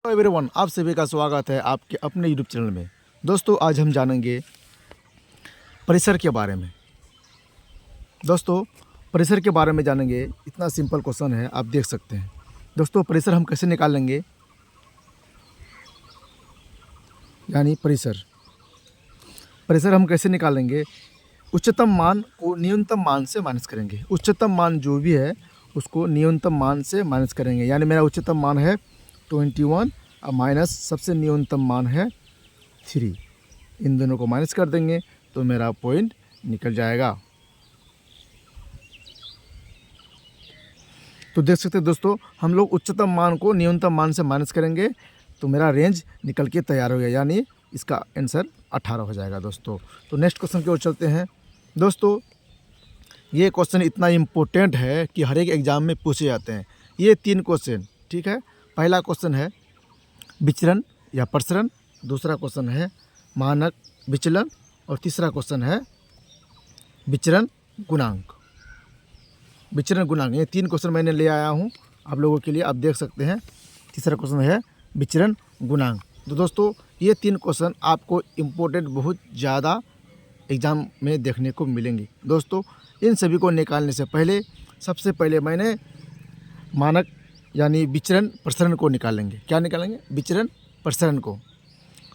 Everyone, आप सभी का स्वागत है आपके अपने यूट्यूब चैनल में। दोस्तों, आज हम जानेंगे परिसर के बारे में। दोस्तों, परिसर के बारे में जानेंगे। इतना सिंपल क्वेश्चन है, आप देख सकते हैं। दोस्तों, परिसर हम कैसे निकालेंगे, यानी परिसर हम कैसे निकालेंगे। उच्चतम मान को न्यूनतम मान से माइनस करेंगे। उच्चतम मान जो भी है उसको न्यूनतम मान से माइनस करेंगे। यानी मेरा उच्चतम मान है 21 और माइनस सबसे न्यूनतम मान है 3। इन दोनों को माइनस कर देंगे तो मेरा पॉइंट निकल जाएगा। तो देख सकते हैं दोस्तों, हम लोग उच्चतम मान को न्यूनतम मान से माइनस करेंगे तो मेरा रेंज निकल के तैयार हो गया, यानी इसका आंसर 18 हो जाएगा। दोस्तों, तो नेक्स्ट क्वेश्चन की ओर चलते हैं। दोस्तों, ये क्वेश्चन इतना इम्पोर्टेंट है कि हर एक एग्ज़ाम में पूछे जाते हैं। ये 3 क्वेश्चन, ठीक है। पहला क्वेश्चन है विचलन या प्रसरण, दूसरा क्वेश्चन है मानक विचलन और तीसरा क्वेश्चन है विचरण गुणांक। विचरण गुणांक, ये 3 क्वेश्चन मैंने ले आया हूँ आप लोगों के लिए। आप देख सकते हैं तीसरा क्वेश्चन है विचरण गुणांक। तो दोस्तों, ये 3 क्वेश्चन आपको इम्पोर्टेंट बहुत ज़्यादा एग्ज़ाम में देखने को मिलेंगे। दोस्तों, इन सभी को निकालने से पहले सबसे पहले मैंने मानक यानी विचरण प्रसरण को निकालेंगे। क्या निकालेंगे? विचरण प्रसरण को।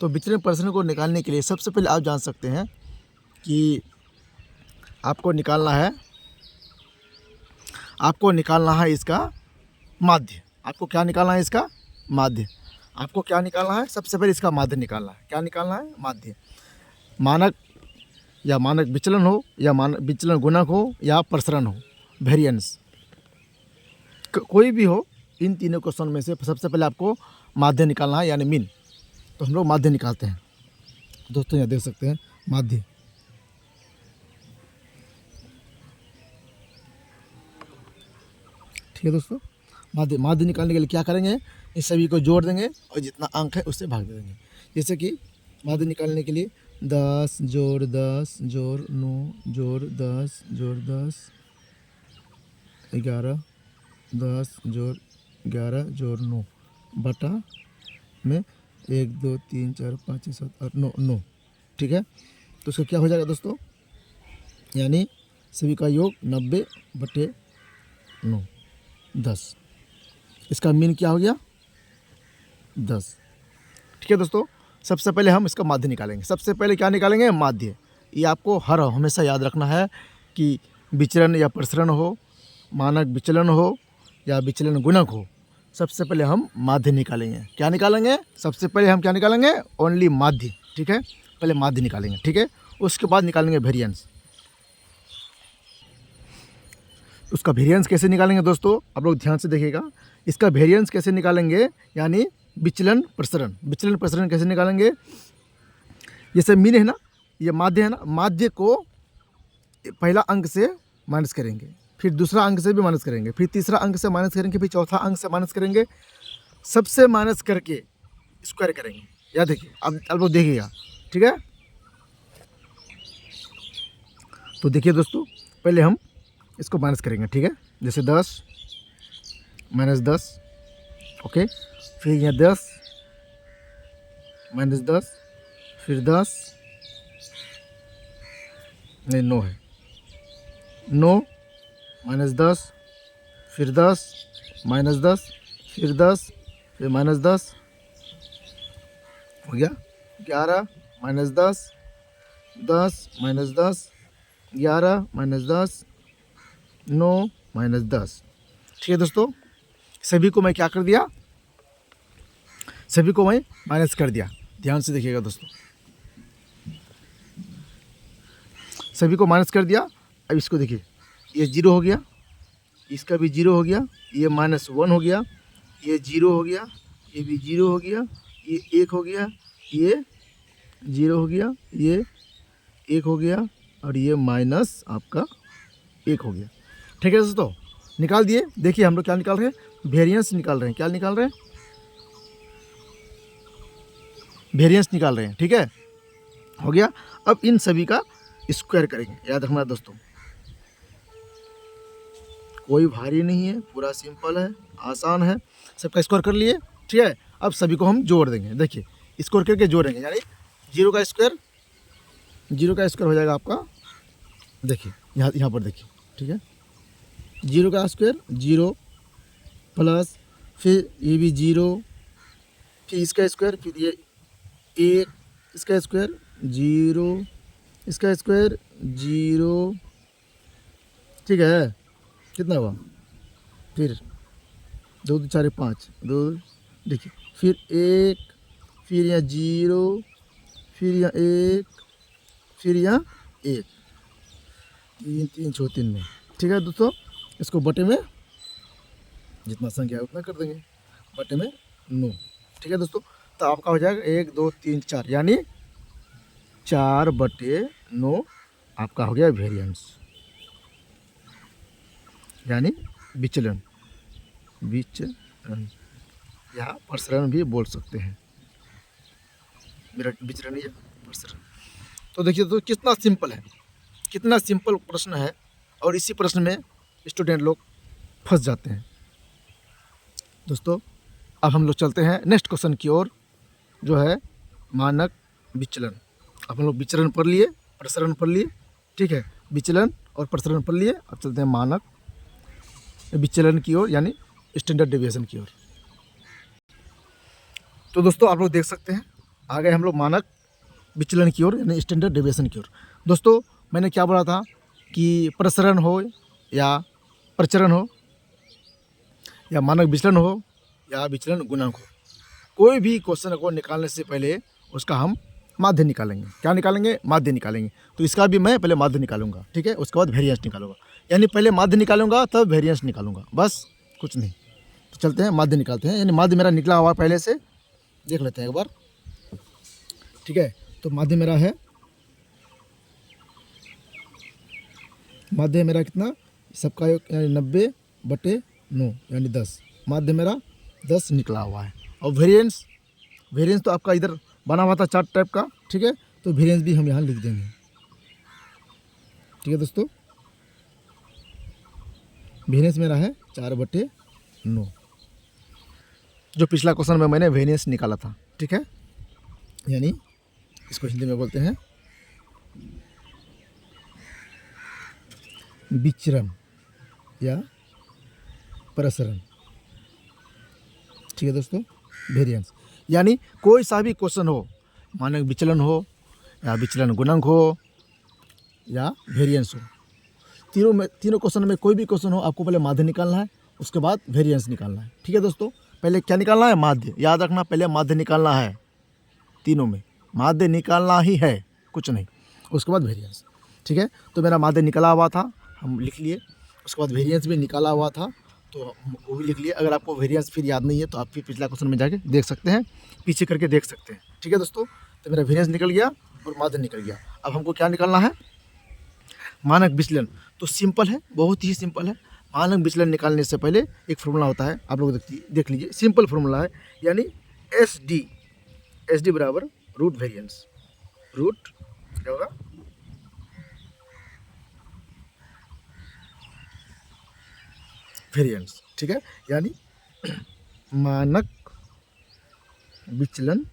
तो विचरण प्रसरण को निकालने के लिए सबसे पहले आप जान सकते हैं कि आपको निकालना है इसका माध्य। आपको क्या निकालना है? इसका माध्य। आपको क्या निकालना है? सबसे पहले इसका माध्य निकालना है। क्या निकालना है? माध्य। मानक या मानक विचलन हो या मानक विचलन गुणक हो या प्रसरण हो, वेरिएंस कोई भी हो, इन तीनों क्वेश्चन में से सबसे पहले आपको माध्य निकालना है, यानी मीन। तो हम लोग माध्य निकालते हैं। दोस्तों, यहाँ देख सकते हैं माध्य। ठीक है दोस्तों, माध्य निकालने के लिए क्या करेंगे? इस सभी को जोड़ देंगे और जितना अंक है उससे भाग देंगे। जैसे कि माध्य निकालने के लिए 10 जोड़ 10 जोड़ 9 जोड़ 10 जोड़ 10 11 10 जोड़ 11 जोड़ 9 बटा में 1 2 3 4 5 6 7 8 9। ठीक है, तो उसका क्या हो जाएगा दोस्तों? यानी सभी का योग 90/9 10। इसका मीन क्या हो गया? 10। ठीक है दोस्तों, सबसे पहले हम इसका माध्य निकालेंगे। सबसे पहले क्या निकालेंगे? माध्य। ये आपको हमेशा याद रखना है कि विचलन या प्रसरण हो, मानक विचलन हो या विचलन गुणक हो, सबसे पहले हम माध्य निकालेंगे। क्या निकालेंगे? सबसे पहले हम क्या निकालेंगे? ओनली माध्य। ठीक है, पहले माध्य निकालेंगे। ठीक है, उसके बाद निकालेंगे वेरिएंस। उसका वेरिएंस कैसे निकालेंगे दोस्तों? आप लोग ध्यान से देखिएगा। इसका वेरिएंस कैसे निकालेंगे, यानी विचलन प्रसरण कैसे निकालेंगे? जैसे मीन है ना, ये माध्य है ना, माध्य को पहला अंक से माइनस करेंगे, फिर दूसरा अंक से भी माइनस करेंगे, फिर तीसरा अंक से माइनस करेंगे, फिर चौथा अंक से माइनस करेंगे, सबसे माइनस करके स्क्वायर करेंगे। याद देखिए, अब लोग देखिएगा। ठीक है, तो देखिए दोस्तों, पहले हम इसको माइनस करेंगे। ठीक है, जैसे 10 माइनस 10, ओके, फिर यहाँ 10 माइनस 10, फिर 10 नहीं 9 है, 9 माइनस 10, फिर 10 माइनस 10, फिर 10, फिर माइनस 10 हो गया। 11 माइनस 10, 10 माइनस 10, 11 माइनस 10, 9 माइनस 10। ठीक है दोस्तों, सभी को मैं क्या कर दिया? सभी को मैं माइनस कर दिया। ध्यान से देखिएगा दोस्तों, सभी को माइनस कर दिया। अब इसको देखिए, ये 0 हो गया, इसका भी 0 हो गया, ये -1 हो गया, ये 0 हो गया, ये भी 0 हो गया, ये 1 हो गया, ये 0 हो गया, ये 1 हो गया और ये माइनस आपका 1 हो गया। ठीक है दोस्तों, निकाल दिए। देखिए हम लोग क्या निकाल रहे हैं? वेरिएंस निकाल रहे हैं। क्या निकाल रहे हैं? वेरिएंस निकाल रहे हैं। ठीक है, हो गया। अब इन सभी का स्क्वायर करेंगे। याद रखना दोस्तों, कोई भारी नहीं है, पूरा सिंपल है, आसान है। सबका स्क्वायर कर लिए। ठीक है, अब सभी को हम जोड़ देंगे। देखिए इसको करके जोड़ेंगे, यानी 0 का स्क्वायर हो जाएगा आपका, देखिए यहाँ पर देखिए, ठीक है। 0 का स्क्वायर 0 प्लस फिर ये भी 0, फिर इसका स्क्वायर, फिर ये 1, इसका स्क्वायर 0, इसका स्क्वायर 0, ठीक है। कितना हुआ, फिर 2 2 4 5 2, देखिए फिर 1, फिर यहाँ 0, फिर यहाँ 1, फिर यहाँ 1, 3 3 6 3 में, ठीक है दोस्तों। इसको बटे में जितना संख्या है उतना कर देंगे, बटे में 9, ठीक है दोस्तों। तो आपका हो जाएगा 1 2 3 4, यानी 4/9 आपका हो गया वेरिएंस, यानी विचलन या प्रसरण भी बोल सकते हैं, विचलन या प्रसरण। तो देखिए तो कितना सिंपल है, कितना सिंपल प्रश्न है, और इसी प्रश्न में स्टूडेंट लोग फंस जाते हैं दोस्तों। अब हम लोग चलते हैं नेक्स्ट क्वेश्चन की ओर, जो है मानक विचलन। अब हम लोग विचलन पढ़ लिए, प्रसरण पढ़ लिए, ठीक है, विचलन और प्रसरण पढ़ लिए। अब चलते हैं मानक विचलन की ओर, यानी स्टैंडर्ड डेविएशन की ओर। तो दोस्तों आप लोग देख सकते हैं आ गए हम लोग मानक विचलन की ओर, यानी स्टैंडर्ड डेविएशन की ओर। दोस्तों मैंने क्या बोला था कि प्रसरण हो या प्रचरण हो या मानक विचलन हो या विचलन गुणांक हो, कोई भी क्वेश्चन को निकालने से पहले उसका हम माध्य निकालेंगे। क्या निकालेंगे, माध्य निकालेंगे। तो इसका भी मैं पहले माध्य निकालूंगा, ठीक है, उसके बाद वेरिएंस निकालूंगा, यानी पहले माध्य निकालूंगा तब वेरिएंस निकालूंगा, बस कुछ नहीं। तो चलते हैं माध्य निकालते हैं, यानी माध्य मेरा निकला हुआ पहले से देख लेते हैं एक बार, ठीक है। तो माध्य मेरा है, माध्य मेरा कितना, सबका यानी 90/9 यानी 10, माध्य मेरा 10 निकला हुआ है। और वेरिएंस तो आपका इधर बना हुआ था चार्ट टाइप का, ठीक है, तो वेरिएंस भी हम यहाँ लिख देंगे, ठीक है दोस्तों। वेरिएंस मेरा है 4/9, जो पिछला क्वेश्चन में मैंने वेरिएंस निकाला था, ठीक है। यानी इसको हिंदी में बोलते हैं विचरण या प्रसरण, ठीक है दोस्तों। वेरिएंस यानी कोई सा भी क्वेश्चन हो, मानक विचलन हो या विचलन गुणांक हो या वेरिएंस हो, तीनों क्वेश्चन में कोई भी क्वेश्चन हो, आपको पहले माध्य निकालना है, उसके बाद वेरिएंस निकालना है, ठीक है दोस्तों। पहले क्या निकालना है, माध्य, याद रखना, पहले माध्य निकालना है, तीनों में माध्य निकालना ही है, कुछ नहीं, उसके बाद वेरिएंस, ठीक है। तो मेरा माध्य निकला हुआ था, हम लिख लिए, उसके बाद वेरिएंस भी निकाला हुआ था, तो वो भी लिख लिए। अगर आपको वेरिएंस फिर याद नहीं है तो आप फिर पिछला क्वेश्चन में जाके देख सकते हैं, पीछे करके देख सकते हैं, ठीक है दोस्तों। तो मेरा वेरिएंस निकल गया और माध्य निकल गया। अब हमको क्या निकालना है, मानक विचलन। तो सिंपल है, बहुत ही सिंपल है। मानक विचलन निकालने से पहले एक फॉर्मूला होता है, आप लोग देख लीजिए, सिंपल फॉर्मूला है, यानी एस डी बराबर रूट वेरिएंस, रूट क्या होगा, वेरिएंस, ठीक है। यानी मानक विचलन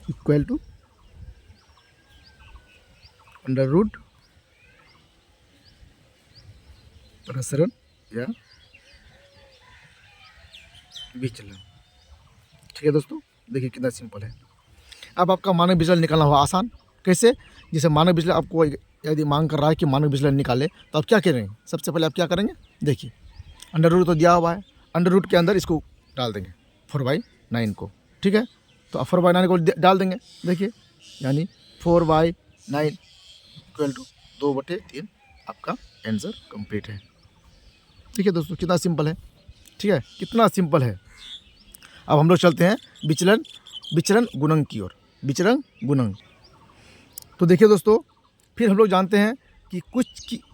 इक्वल टू अंडर रूट प्रसरण या विचलन, ठीक है दोस्तों। देखिए कितना सिंपल है। अब आपका मानक विचलन निकालना हुआ आसान, कैसे, जैसे मानक विचलन आपको यदि मांग कर रहा है कि मानक विचलन निकाले, तो आप क्या करेंगे, सबसे पहले आप क्या करेंगे, देखिए अंडर रूट तो दिया हुआ है, अंडर रूट के अंदर इसको डाल देंगे 4/9 को, ठीक है। तो आप 4/9 को डाल देंगे, देखिए, यानी 4/9 इक्वल टू 2/3, आपका आंसर कंप्लीट है, ठीक है दोस्तों। कितना सिंपल है, ठीक है, कितना सिंपल है। अब हम लोग चलते हैं विचरण गुणांक की ओर, विचरण गुणांक। तो देखिए दोस्तों, फिर हम लोग जानते हैं कि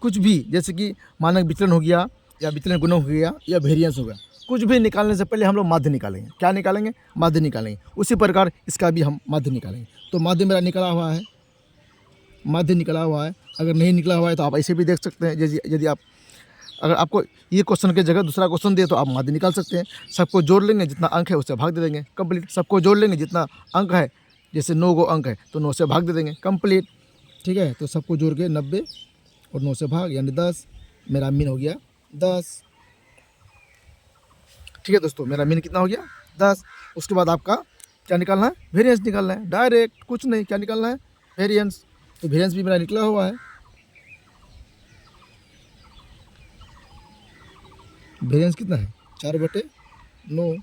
कुछ भी, जैसे कि मानक विचलन हो गया या विचलन गुणांक हो गया या वेरिएंस हो गया, कुछ भी निकालने से पहले हम लोग माध्य निकालेंगे। क्या निकालेंगे, माध्य निकालेंगे। उसी प्रकार इसका भी हम माध्य निकालेंगे। तो माध्य मेरा निकला हुआ है, माध्य निकला हुआ है। अगर नहीं निकला हुआ है तो आप ऐसे भी देख सकते हैं, जैसे यदि आप अगर आपको ये क्वेश्चन की जगह दूसरा क्वेश्चन दिए तो आप माध्य निकाल सकते हैं। सबको जोड़ लेंगे, जितना अंक है उससे भाग दे देंगे, कंप्लीट। सबको जोड़ लेंगे, जितना अंक है, जैसे 9 गो अंक है तो 9 से भाग दे देंगे, कंप्लीट। ठीक है, तो सबको जोड़ के 90 और 9 से भाग यानी 10। मेरा मीन हो गया 10। ठीक है दोस्तों, मेरा मीन कितना हो गया 10। उसके बाद आपका क्या निकालना है, वेरिएंस निकालना है, डायरेक्ट कुछ नहीं। क्या निकालना है, वेरिएंस। तो वेरिएंस भी मेरा निकला हुआ है, वेरिएंस कितना है 4/9।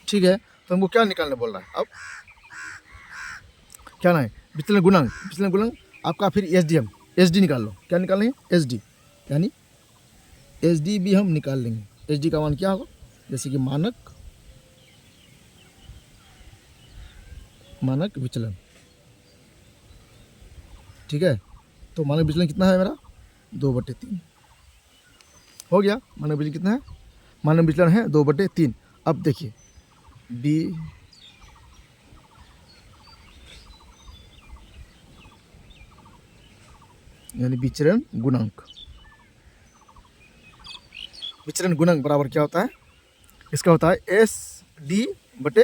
ठीक है, तो हमको क्या निकालने बोल रहा है अब, क्या ना है, विचलन गुणांक। विचलन गुणांक आपका फिर एस डी निकाल लो। क्या निकालना है, एस डी, यानी एस डी भी हम निकाल लेंगे। एस डी का मान क्या होगा, जैसे कि मानक विचलन। ठीक है, तो मानक विचलन कितना है मेरा 2/3 हो गया। मानक विचलन कितना है, मानक विचलन है 2/3। अब देखिए बी यानी विचरण गुणांक। विचरण गुणांक बराबर क्या होता है, इसका होता है SD/M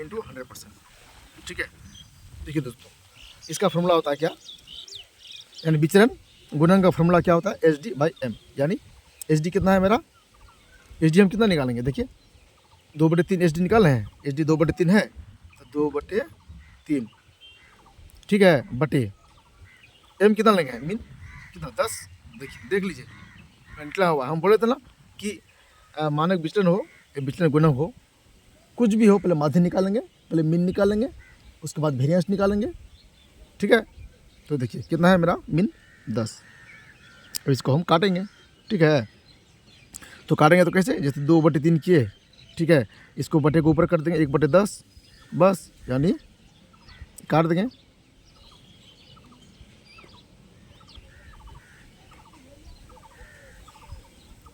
इंटू 100%। ठीक है, देखिए दोस्तों, इसका फॉर्मूला होता है क्या, यानी विचरण गुणांक का फॉर्मूला क्या होता है, SD/M। यानी SD कितना है मेरा, SD हम कितना निकालेंगे, देखिए 2/3 SD निकाले हैं। SD 2/3 है तो 2/3। ठीक है, बटे M कितना लेंगे, मीन कितना 10। देखिए देख लीजिए निकला हुआ। हम बोले थे ना कि मानक विचलन हो या विचलन गुणांक हो, कुछ भी हो, पहले माध्य निकालेंगे, पहले मीन निकालेंगे, उसके बाद वेरिएंस निकालेंगे। ठीक है, तो देखिए कितना है मेरा मीन 10। अब इसको हम काटेंगे। ठीक है, तो काटेंगे तो कैसे, जैसे 2/3 किए। ठीक है, इसको बटे को ऊपर कर देंगे 1/10 बस, यानी काट देंगे।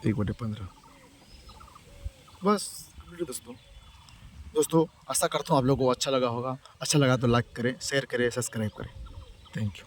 एक 1/15 बस। दोस्तों आशा करता हूँ आप लोगों को अच्छा लगा होगा। अच्छा लगा तो लाइक करें, शेयर करें, सब्सक्राइब करें। Thank you.